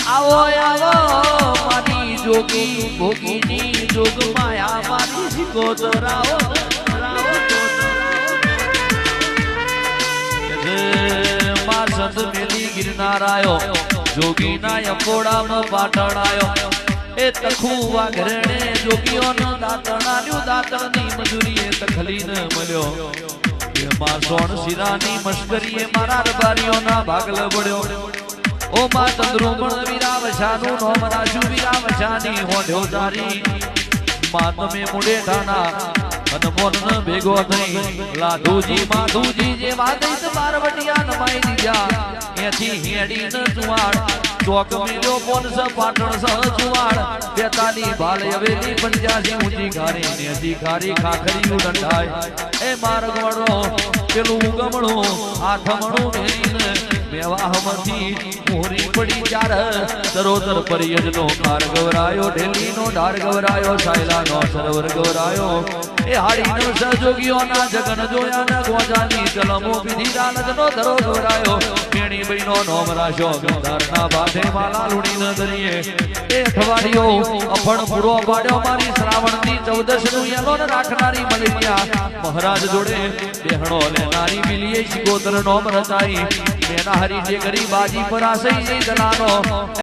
આવો આવો મારી જોગી ભોગીની જોગ માયા મારી સિકોતરાઓ માં સંત મેલી ગિરનાર આયો જોગીના અંબોડામાં પાટણ આયો એ તખુવા ઘરણે જોગીઓનો દાતણાનું દાતણની મજૂરીએ તખલીને મળ્યો એ માં સોણ શિરાની મસ્કરીએ મારા રબારીઓના ભાગલ પડ્યો ઓ માં તંદ્રુમણ વીરાવશાનું નોમ રાશુ વીરાવશાની હોધ્યો તારી માં તમે મુડેઠાના અનમોન ભેગો થઈ લાધુજી માધુજી જે વાદૈત પાર્વટિયા નમાઈ દીધા એથી હેડી ન જુવાડ ચોક મેલ્યો પોનસ પાટણ સહ જુવાડ બેતાલી ભાલ હવેલી પંજાસી ઊંચી ઘારી ને અધિકારી ખાખરી ઉડંડાય એ માર્ગ વડો પેલું ગમણું આઠમણું મેરીને મેવાહમાંથી મોરી પડી ચાર સરોદર પરિયજનો કાર ગવરાયો ઢેલીનો ઢાર ગવરાયો સાયલાનો સરોવર ગવરાયો એ હાડીનો સહયોગીઓના જગન જોયા ને ગોજાની કલમો વિધિ દાનતનો ધરો ગવરાયો કેણી બઈનો નોમ રાશો ગંધારના ભાથે માલા લુણી ન દરિયે એ અઠવાડિયો અફણ પૂરો પાડ્યો મારી શ્રાવણની 14 નું યલોન રાખનારી મલિયા મહારાજ જોડે બેહણો લેનારી મિલીએ શિકોતર નોમ રચાઈ મેના હરી જે ગરી બાજી પર આસઈ દલાનો